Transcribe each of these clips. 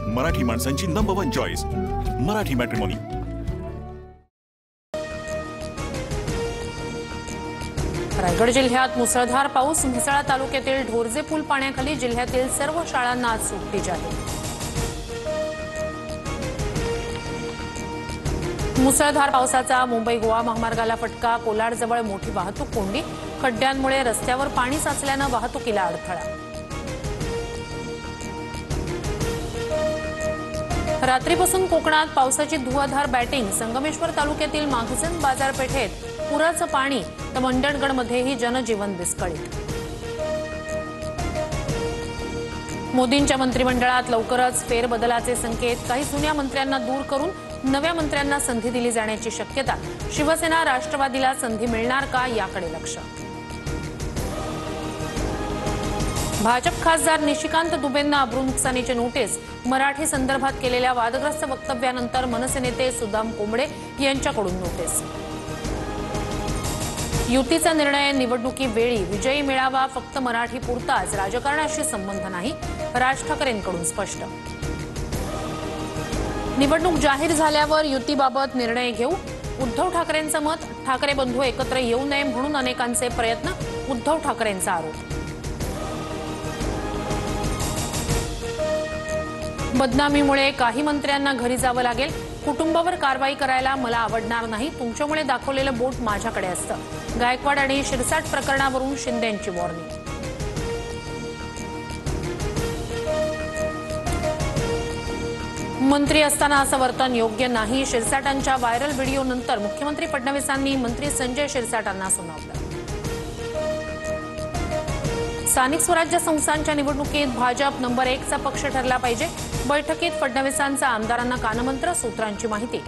मराठी माणसांची number 1 choice Marathi matrimony. Raigad जिल्ह्यात मुसळधार पाऊस। म्हसळा तालुक्यातील ढोरजे पूल पाण्याखाली। जिल्ह्यातील सर्व शाळांना आज सुट्टी जाहीर। मुसळधार पावसाचा मुंबई गोवा महामार्गाला फटका। कोलाडजवळ मोठी वाहतूक कोंडी। खड्ड्यांमुळे रस्त्यावर पाणी साचल्याने वाहतुकीला अडथळा। रात्रीपासून कोकणात पावसाची धुवाधार बॅटिंग। संगमेश्वर तालुक्यातील माघजन बाजारपेठेत पुराचं पाणी तर मंडणगडमध्येही जनजीवन विस्कळीत। मोदींच्या मंत्रिमंडळात लवकरच फेरबदलाचे संकेत। काही जुन्या मंत्र्यांना दूर करून नव्या मंत्र्यांना संधी दिली जाण्याची शक्यता। शिवसेना राष्ट्रवादीला संधी मिळणार का याकडे लक्ष। भाजप खासदार निशिकांत दुबेंना अब्रू नुकसानीची नोटीस। मराठी संदर्भात केलेल्या वादग्रस्त वक्तव्यानंतर मनसे नेते सुदाम कोंबडे यांच्याकडून नोटीस। युतीचा निर्णय निवडणुकीवेळी विजयी मिळावा, फक्त मराठी पुरताच, राजकारणाशी संबंध नाही, राज ठाकरेंकडून स्पष्ट। निवडणूक जाहीर झाल्यावर युतीबाबत निर्णय घेऊ, उद्धव ठाकरेंचं मत। ठाकरे बंधू एकत्र येऊ नये म्हणून अनेकांचे प्रयत्न, उद्धव ठाकरेंचा आरोप। बदनामीमुळे काही मंत्र्यांना घरी जावं लागेल, कुटुंबावर कारवाई करायला मला आवडणार नाही, तुमच्यामुळे दाखवलेलं बोट माझ्याकडे असतं। गायकवाड आणि शिरसाट प्रकरणावरून शिंदेंची वॉर्निंग। मंत्री असताना असं वर्तन योग्य नाही। शिरसाटांच्या व्हायरल व्हिडिओनंतर मुख्यमंत्री फडणवीसांनी मंत्री संजय शिरसाटांना सुनावलं। स्थानिक स्वराज्य संस्थांच्या निवडणुकीत भाजप नंबर 1 चा पक्ष ठरला पाहिजे। बैठकीत फडणवीसांचा आमदारांना कानमंत्र, सूत्रांची माहिती।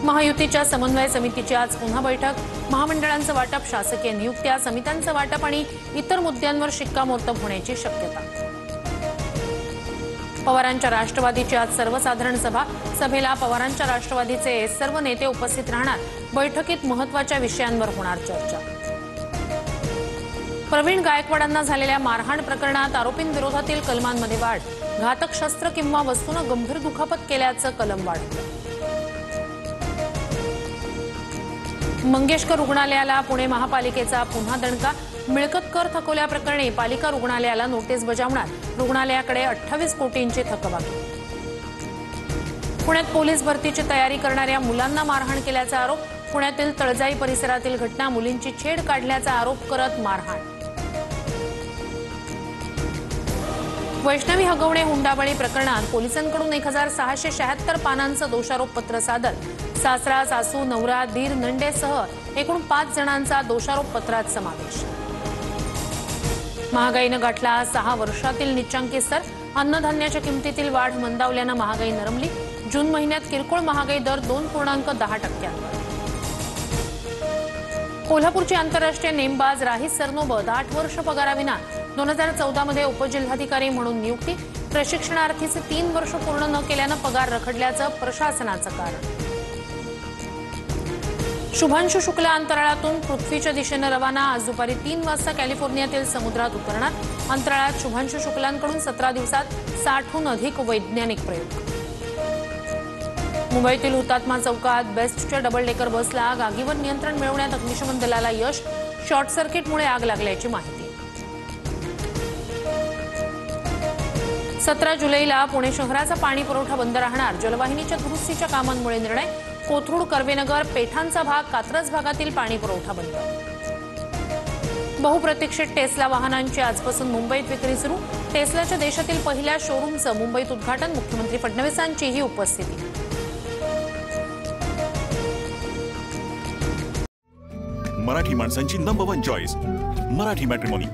महायुतीच्या समन्वय समितीची आज पुन्हा बैठक। महामंडळांचं वाटप, शासकीय नियुक्त्या, समित्यांचं वाटप आणि इतर मुद्द्यांवर शिक्कामोर्तब होण्याची शक्यता। पवारांच्या राष्ट्रवादीची आज सर्वसाधारण सभा। सभेला पवारांच्या राष्ट्रवादीचे सर्व नेते उपस्थित राहणार। बैठकीत महत्त्वाच्या विषयांवर होणार चर्चा। प्रवीण गायकवाडांना झालेल्या मारहाण प्रकरणात आरोपींविरोधातील कलमांमध्ये वाढ। घातक शस्त्र किंवा वस्तूनं गंभीर दुखापत केल्याचं कलम वाढलं। मंगेशकर रुग्णालयाला पुणे महापालिकेचा पुन्हा दणका। मिळकत कर थकवल्याप्रकरणी पालिका रुग्णालयाला नोटीस बजावणार। रुग्णालयाकडे 28 कोटींची थकबाकी। पुण्यात पोलीस भरतीची तयारी करणाऱ्या मुलांना मारहाण केल्याचा आरोप। पुण्यातील तळजाई परिसरातील घटना, मुलींची छेड काढल्याचा आरोप करत मारहाण। वैष्णवी हगवणे हुंडाबळी प्रकरणात पोलिसांकडून 1676 पानांचं दोषारोपपत्र सादर। सासरा, सासू, नवरा, दीर, नंडेसह एकूण 5 जणांचा दोषारोपपत्रात समावेश। महागाईनं गाठला 6 वर्षातील निच्चांकी स्तर। अन्नधान्याच्या किमतीतील वाढ मंदावल्यानं महागाई नरमली। जून महिन्यात किरकोळ महागाई दर 2.10%। कोल्हापूरची आंतरराष्ट्रीय नेमबाज राही सरनोबत 8 वर्ष पगाराविना। 2014 मध्ये उपजिल्हाधिकारी म्हणून नियुक्ती। प्रशिक्षणार्थीचे 3 वर्ष पूर्ण न केल्यानं पगार रखडल्याचं प्रशासनाचं कारण। शुभांशु शुक्ला अंतराळातून पृथ्वीच्या दिशेनं रवाना। आज दुपारी 3 वाजता कॅलिफोर्नियातील समुद्रात उतरणार। अंतराळात शुभांशु शुक्लांकडून 17 दिवसात 60हून अधिक वैज्ञानिक प्रयोग। मुंबईतील हुतात्मा चौकात बेस्टच्या डबल डेकर बसला आग। आगीवर नियंत्रण मिळवण्यात अग्निशमन दलाला यश। शॉर्ट सर्किटमुळे आग लागल्याची माहिती। 17 जुलैला पुणे शहराचा पाणी पुरवठा बंद राहणार। जलवाहिनीच्या दुरुस्तीच्या कामांमुळे निर्णय। कोथरूड, कर्वेनगर, पेठांचा भाग, कात्रज भागातील पाणी पुरवठा बंद। बहुप्रतीक्षित टेस्ला वाहनांची आजपासून मुंबईत विक्री सुरू। टेस्लाच्या देशातील पहिल्या शोरूमचं मुंबईत उद्घाटन। मुख्यमंत्री फडणवीसांचीही उपस्थिती। मराठी माणसांची नंबर 1 चॉईस मराठी मॅट्रिमोनी।